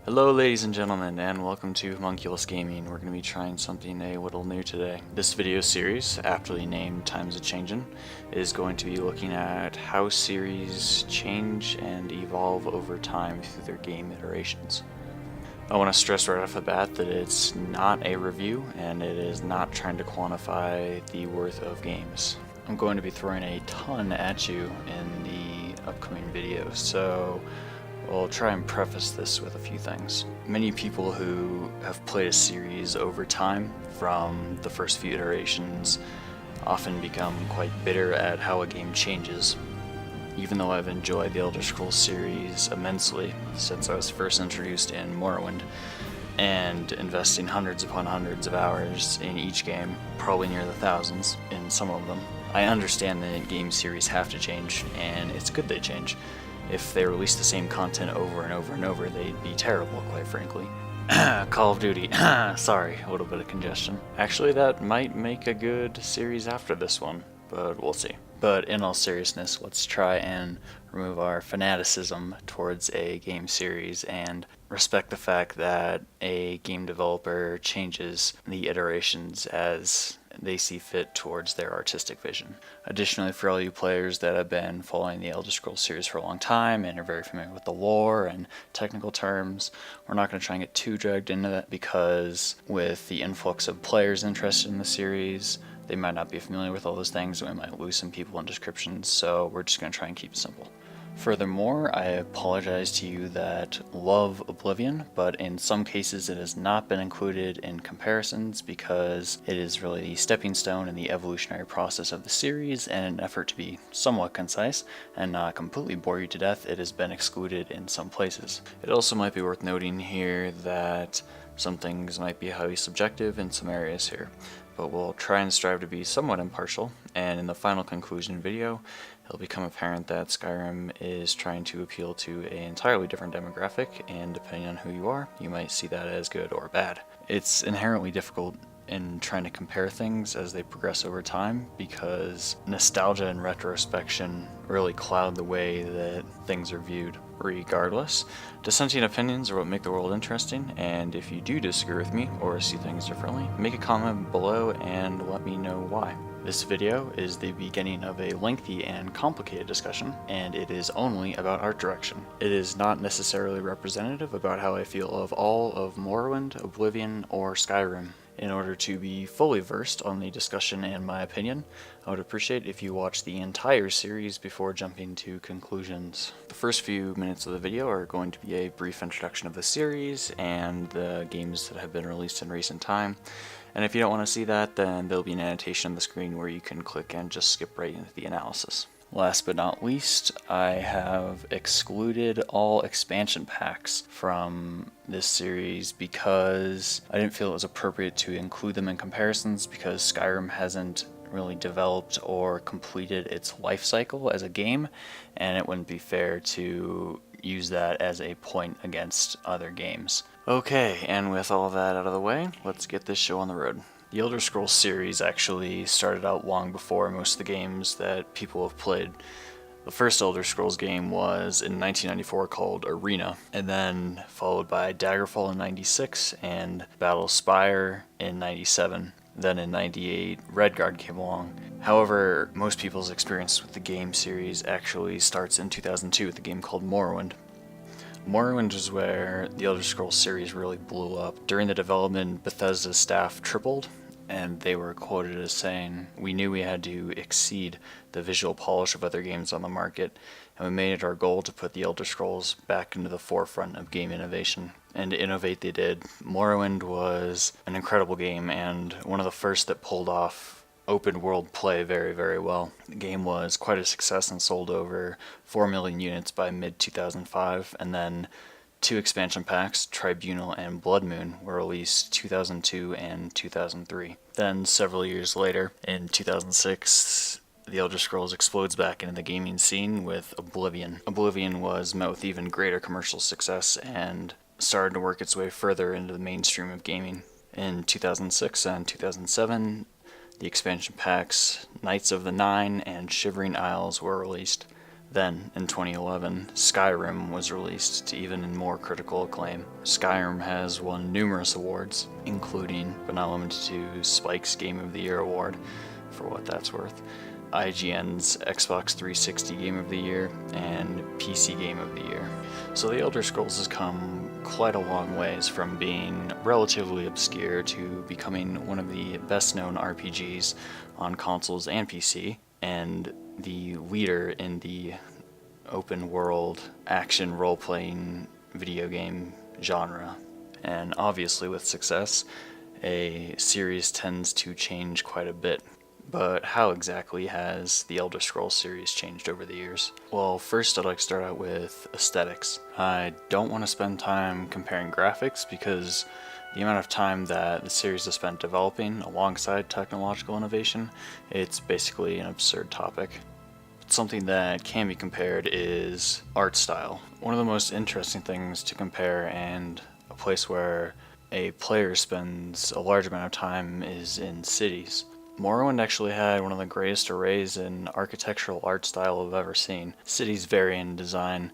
Hello ladies and gentlemen, and welcome to HomunculusGaming. We're going to be trying something a little new today. This video series, aptly named a-Changin, is going to be looking at how series change and evolve over time through their game iterations. I want to stress right off the bat that it's not a review, and it is not trying to quantify the worth of games. I'm going to be throwing a ton at you in the upcoming videos, so I'll try and preface this with a few things. Many people who have played a series over time, from the first few iterations, often become quite bitter at how a game changes. Even though I've enjoyed the Elder Scrolls series immensely since I was first introduced in Morrowind, and investing hundreds upon hundreds of hours in each game, probably near the thousands in some of them, I understand that game series have to change, and it's good they change. If they release the same content over and over and over, they'd be terrible, quite frankly. Call of Duty. Sorry, a little bit of congestion. Actually, that might make a good series after this one, but we'll see. But in all seriousness, let's try and remove our fanaticism towards a game series and respect the fact that a game developer changes the iterations as they see fit towards their artistic vision. Additionally, for all you players that have been following the Elder Scrolls series for a long time and are very familiar with the lore and technical terms, we're not going to try and get too dragged into that because with the influx of players interested in the series, they might not be familiar with all those things and we might lose some people in descriptions, so we're just going to try and keep it simple. Furthermore, I apologize to you that love Oblivion, but in some cases it has not been included in comparisons because it is really the stepping stone in the evolutionary process of the series, and in an effort to be somewhat concise and not completely bore you to death, it has been excluded in some places. It also might be worth noting here that some things might be highly subjective in some areas here, but we'll try and strive to be somewhat impartial, and in the final conclusion video, it'll become apparent that Skyrim is trying to appeal to an entirely different demographic, and depending on who you are, you might see that as good or bad. It's inherently difficult in trying to compare things as they progress over time because nostalgia and retrospection really cloud the way that things are viewed. Regardless, dissenting opinions are what make the world interesting, and if you do disagree with me or see things differently, make a comment below and let me know why. This video is the beginning of a lengthy and complicated discussion, and it is only about art direction. It is not necessarily representative about how I feel of all of Morrowind, Oblivion, or Skyrim. In order to be fully versed on the discussion and my opinion, I would appreciate if you watch the entire series before jumping to conclusions. The first few minutes of the video are going to be a brief introduction of the series and the games that have been released in recent time. And if you don't want to see that, then there'll be an annotation on the screen where you can click and just skip right into the analysis. Last but not least, I have excluded all expansion packs from this series because I didn't feel it was appropriate to include them in comparisons because Skyrim hasn't really developed or completed its life cycle as a game, and it wouldn't be fair to use that as a point against other games. Okay, and with all that out of the way, let's get this show on the road. The Elder Scrolls series actually started out long before most of the games that people have played. The first Elder Scrolls game was in 1994 called Arena, and then followed by Daggerfall in 96 and Battle Spire in 97. Then in 98, Redguard came along. However, most people's experience with the game series actually starts in 2002 with a game called Morrowind. Morrowind is where the Elder Scrolls series really blew up. During the development, Bethesda's staff tripled, and they were quoted as saying, "We knew we had to exceed the visual polish of other games on the market, and we made it our goal to put the Elder Scrolls back into the forefront of game innovation." And to innovate they did. Morrowind was an incredible game, and one of the first that pulled off open world play very, very well. The game was quite a success and sold over 4 million units by mid-2005, and then two expansion packs, Tribunal and Blood Moon, were released 2002 and 2003. Then several years later, in 2006, the Elder Scrolls explodes back into the gaming scene with Oblivion. Oblivion was met with even greater commercial success and started to work its way further into the mainstream of gaming. In 2006 and 2007, the expansion packs Knights of the Nine and Shivering Isles were released. Then, in 2011, Skyrim was released to even more critical acclaim. Skyrim has won numerous awards, including, but not limited to, Spike's Game of the Year award, for what that's worth, IGN's Xbox 360 Game of the Year, and PC Game of the Year. So the Elder Scrolls has come quite a long ways from being relatively obscure to becoming one of the best-known RPGs on consoles and PC, and the leader in the open-world action role-playing video game genre. And obviously with success, a series tends to change quite a bit. But how exactly has the Elder Scrolls series changed over the years? Well, first I'd like to start out with aesthetics. I don't want to spend time comparing graphics because the amount of time that the series has spent developing alongside technological innovation, it's basically an absurd topic. But something that can be compared is art style. One of the most interesting things to compare, and a place where a player spends a large amount of time, is in cities. Morrowind actually had one of the greatest arrays in architectural art style I've ever seen. Cities vary in design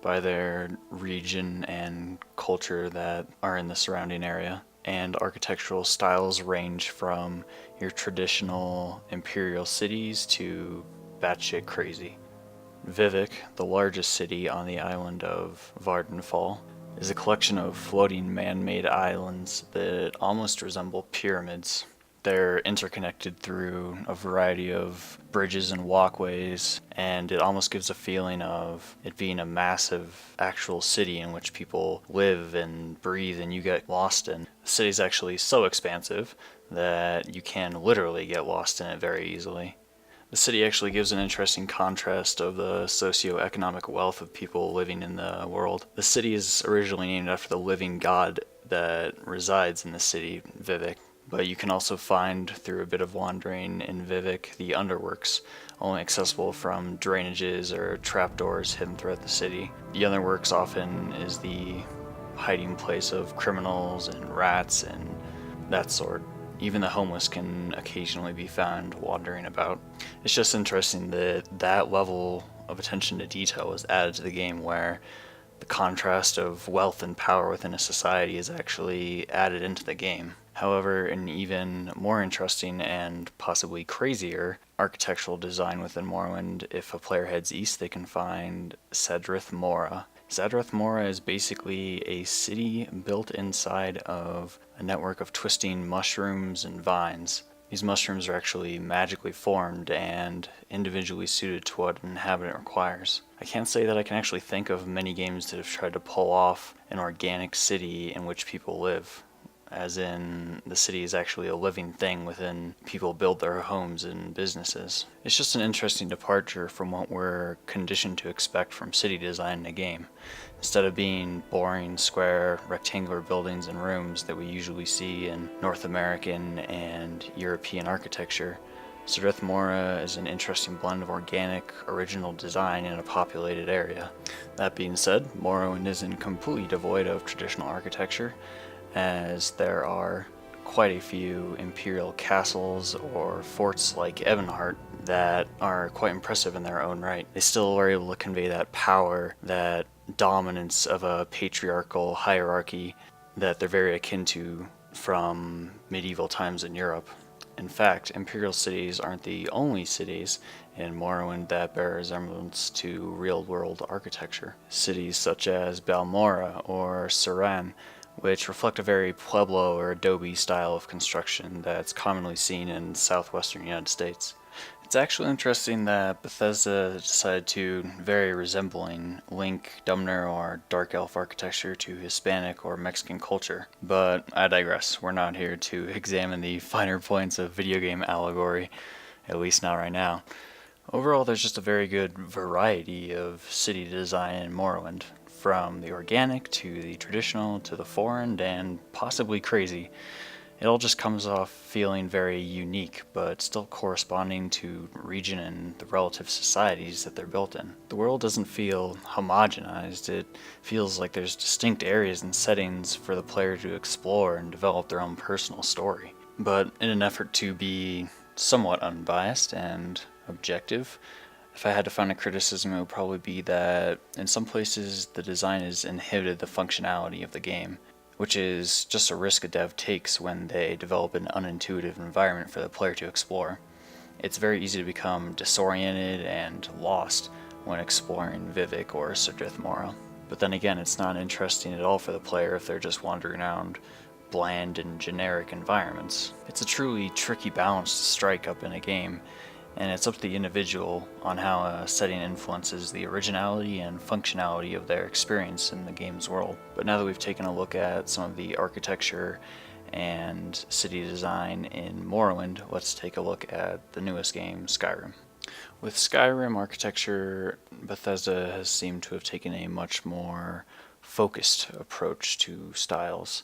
by their region and culture that are in the surrounding area, and architectural styles range from your traditional imperial cities to batshit crazy. Vivec, the largest city on the island of Vardenfall, is a collection of floating man-made islands that almost resemble pyramids. They're interconnected through a variety of bridges and walkways, and it almost gives a feeling of it being a massive actual city in which people live and breathe and you get lost in. The city's actually so expansive that you can literally get lost in it very easily. The city actually gives an interesting contrast of the socio-economic wealth of people living in the world. The city is originally named after the living god that resides in the city, Vivec. But you can also find, through a bit of wandering in Vivec, the underworks, only accessible from drainages or trapdoors hidden throughout the city. The underworks often is the hiding place of criminals and rats and that sort. Even the homeless can occasionally be found wandering about. It's just interesting that that level of attention to detail is added to the game, where the contrast of wealth and power within a society is actually added into the game. However, an even more interesting and possibly crazier architectural design within Morrowind, if a player heads east, they can find Sadrith Mora. Sadrith Mora is basically a city built inside of a network of twisting mushrooms and vines. These mushrooms are actually magically formed and individually suited to what an inhabitant requires. I can't say that I can actually think of many games that have tried to pull off an organic city in which people live, as in the city is actually a living thing within people build their homes and businesses. It's just an interesting departure from what we're conditioned to expect from city design in a game. Instead of being boring, square, rectangular buildings and rooms that we usually see in North American and European architecture, Sadrith Mora is an interesting blend of organic, original design in a populated area. That being said, Morrowind isn't completely devoid of traditional architecture, as there are quite a few imperial castles or forts like Ebonheart that are quite impressive in their own right. They still are able to convey that power, that dominance of a patriarchal hierarchy that they're very akin to from medieval times in Europe. In fact, imperial cities aren't the only cities in Morrowind that bear resemblance to real-world architecture. Cities such as Balmora or Suran, which reflect a very Pueblo or adobe style of construction that's commonly seen in southwestern United States. It's actually interesting that Bethesda decided to very resembling link, Dumner, or Dark Elf architecture to Hispanic or Mexican culture. But I digress. We're not here to examine the finer points of video game allegory, at least not right now. Overall, there's just a very good variety of city design in Morrowind, from the organic to the traditional to the foreign and possibly crazy. It all just comes off feeling very unique, but still corresponding to region and the relative societies that they're built in. The world doesn't feel homogenized. It feels like there's distinct areas and settings for the player to explore and develop their own personal story. But in an effort to be somewhat unbiased and objective, If I had to find a criticism, it would probably be that in some places the design has inhibited the functionality of the game, which is just a risk a dev takes when they develop an unintuitive environment for the player to explore. It's very easy to become disoriented and lost when exploring Vivec or Sir Morrow. But then again, it's not interesting at all for the player if they're just wandering around bland and generic environments. It's a truly tricky balance to strike up in a game, and it's up to the individual on how a setting influences the originality and functionality of their experience in the game's world. But now that we've taken a look at some of the architecture and city design in Morrowind, let's take a look at the newest game, Skyrim. With Skyrim architecture, Bethesda has seemed to have taken a much more focused approach to styles,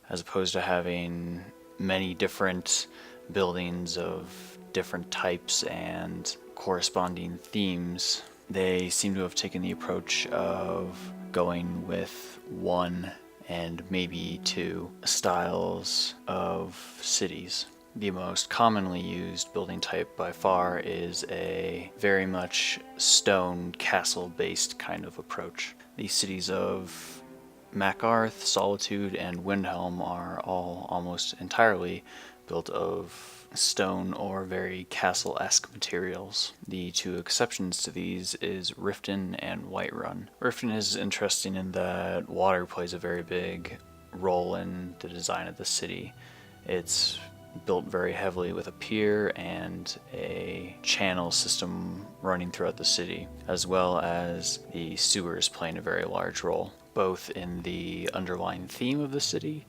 as opposed to having many different buildings of different types and corresponding themes. They seem to have taken the approach of going with one and maybe two styles of cities. The most commonly used building type by far is a very much stone castle-based kind of approach. The cities of Macarth, Solitude, and Windhelm are all almost entirely built of stone or very castle-esque materials. The two exceptions to these is Riften and Whiterun. Riften is interesting in that water plays a very big role in the design of the city. It's built very heavily with a pier and a channel system running throughout the city, as well as the sewers playing a very large role, both in the underlying theme of the city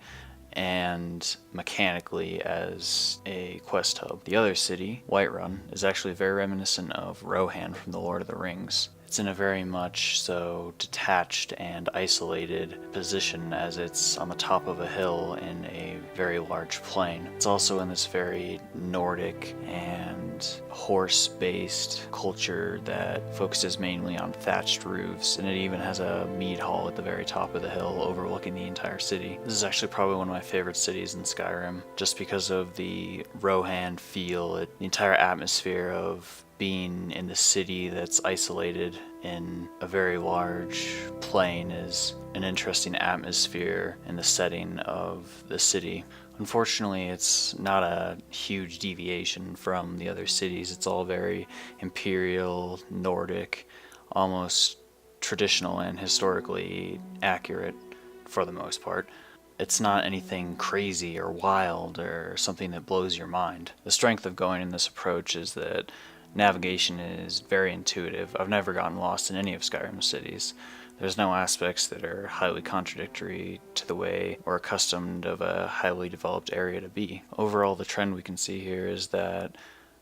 and mechanically as a quest hub. The other city, Whiterun, is actually very reminiscent of Rohan from The Lord of the Rings. It's in a very much so detached and isolated position, as it's on the top of a hill in a very large plain. It's also in this very Nordic and horse-based culture that focuses mainly on thatched roofs, and it even has a mead hall at the very top of the hill overlooking the entire city. This is actually probably one of my favorite cities in Skyrim, just because of the Rohan feel, the entire atmosphere of being in the city that's isolated in a very large plain is an interesting atmosphere in the setting of the city. Unfortunately, it's not a huge deviation from the other cities. It's all very imperial, Nordic, almost traditional and historically accurate for the most part. It's not anything crazy or wild or something that blows your mind. The strength of going in this approach is that navigation is very intuitive. I've never gotten lost in any of Skyrim's cities. There's no aspects that are highly contradictory to the way we're accustomed of a highly developed area to be. Overall, the trend we can see here is that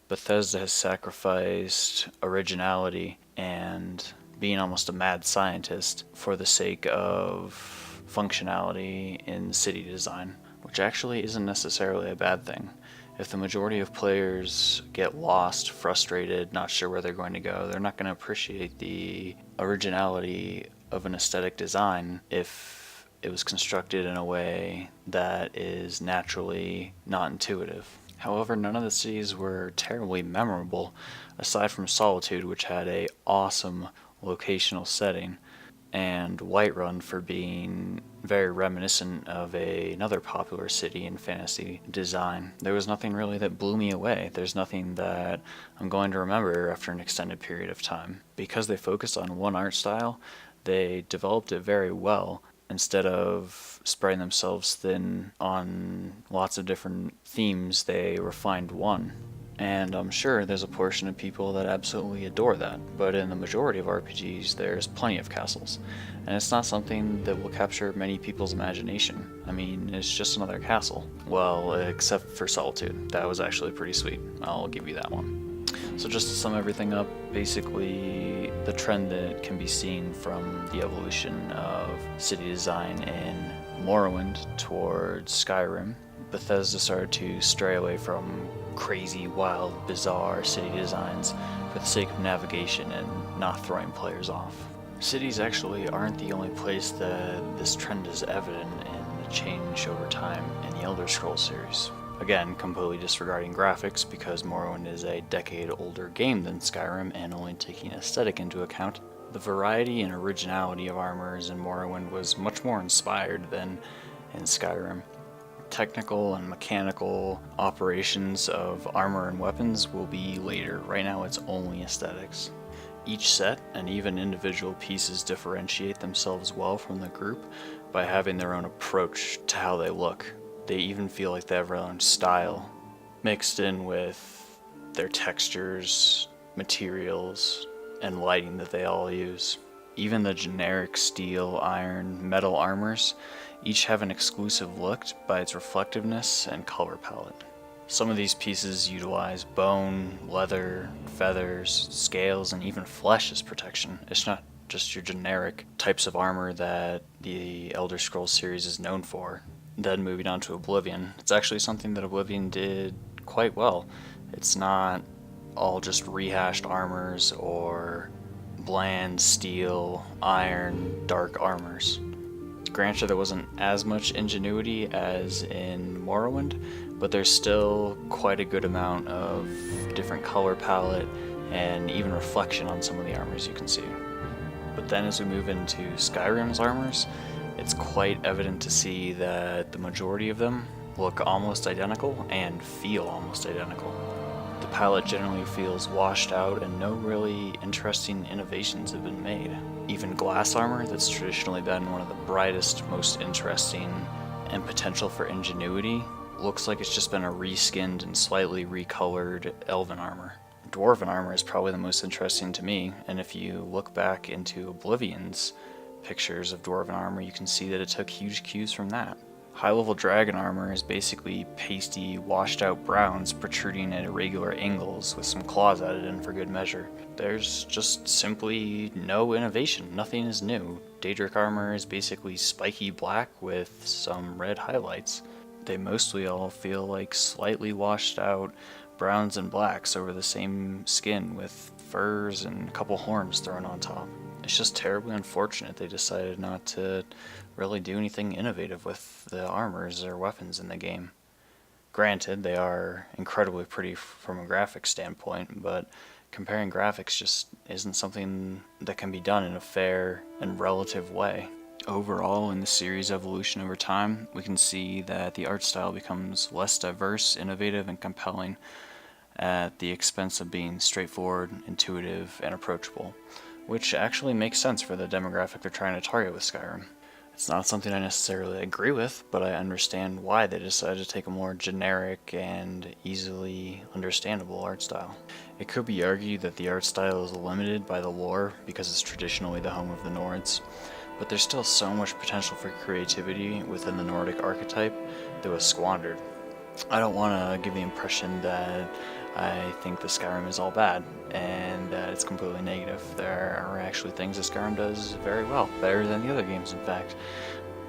Bethesda has sacrificed originality and being almost a mad scientist for the sake of functionality in city design, which actually isn't necessarily a bad thing. If the majority of players get lost, frustrated, not sure where they're going to go, they're not going to appreciate the originality of an aesthetic design if it was constructed in a way that is naturally not intuitive. However, none of the cities were terribly memorable, aside from Solitude, which had an awesome locational setting, and Whiterun for being very reminiscent of another popular city in fantasy design. There was nothing really that blew me away. There's nothing that I'm going to remember after an extended period of time. Because they focused on one art style, they developed it very well instead of spreading themselves thin on lots of different themes. They refined one. And I'm sure there's a portion of people that absolutely adore that, but in the majority of RPGs there's plenty of castles, and it's not something that will capture many people's imagination. I mean, it's just another castle. Well, except for Solitude. That was actually pretty sweet. I'll give you that one. So just to sum everything up, basically the trend that can be seen from the evolution of city design in Morrowind towards Skyrim, Bethesda started to stray away from crazy, wild, bizarre city designs for the sake of navigation and not throwing players off. Cities actually aren't the only place that this trend is evident in the change over time in the Elder Scrolls series. Again, completely disregarding graphics because Morrowind is a decade older game than Skyrim and only taking aesthetic into account. The variety and originality of armors in Morrowind was much more inspired than in Skyrim. Technical and mechanical operations of armor and weapons will be later. Right now it's only aesthetics. Each set and even individual pieces differentiate themselves well from the group by having their own approach to how they look. They even feel like they have their own style, mixed in with their textures, materials, and lighting that they all use. Even the generic steel, iron, metal armors each have an exclusive look by its reflectiveness and color palette. Some of these pieces utilize bone, leather, feathers, scales, and even flesh as protection. It's not just your generic types of armor that the Elder Scrolls series is known for. Then moving on to Oblivion, it's actually something that Oblivion did quite well. It's not all just rehashed armors or bland steel, iron, dark armors. Granted, there wasn't as much ingenuity as in Morrowind, but there's still quite a good amount of different color palette and even reflection on some of the armors you can see. But then as we move into Skyrim's armors, it's quite evident to see that the majority of them look almost identical and feel almost identical. The palette generally feels washed out and no really interesting innovations have been made. Even glass armor, that's traditionally been one of the brightest, most interesting, and potential for ingenuity, looks like it's just been a reskinned and slightly recolored elven armor. Dwarven armor is probably the most interesting to me, and if you look back into Oblivion's pictures of dwarven armor, you can see that it took huge cues from that. High-level dragon armor is basically pasty, washed-out browns protruding at irregular angles with some claws added in for good measure. There's just simply no innovation. Nothing is new. Daedric armor is basically spiky black with some red highlights. They mostly all feel like slightly washed-out browns and blacks over the same skin with furs and a couple horns thrown on top. It's just terribly unfortunate they decided not to really do anything innovative with the armors or weapons in the game. Granted, they are incredibly pretty from a graphics standpoint, but comparing graphics just isn't something that can be done in a fair and relative way. Overall, in the series' evolution over time, we can see that the art style becomes less diverse, innovative, and compelling at the expense of being straightforward, intuitive, and approachable, which actually makes sense for the demographic they're trying to target with Skyrim. It's not something I necessarily agree with, but I understand why they decided to take a more generic and easily understandable art style. It could be argued that the art style is limited by the lore because it's traditionally the home of the Nords, but there's still so much potential for creativity within the Nordic archetype that was squandered. I don't want to give the impression that I think the Skyrim is all bad and that it's completely negative. There are actually things that Skyrim does very well, better than the other games in fact.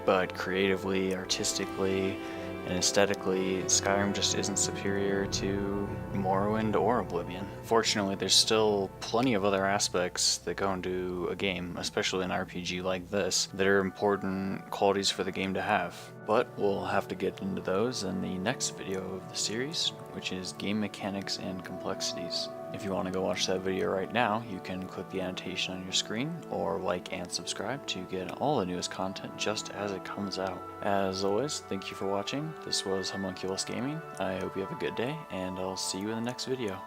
But creatively, artistically, and aesthetically, Skyrim just isn't superior to Morrowind or Oblivion. Fortunately, there's still plenty of other aspects that go into a game, especially an RPG like this, that are important qualities for the game to have. But we'll have to get into those in the next video of the series, which is game mechanics and complexities. If you want to go watch that video right now, you can click the annotation on your screen or like and subscribe to get all the newest content just as it comes out. As always, thank you for watching. This was HomunculusGaming. I hope you have a good day, and I'll see you in the next video.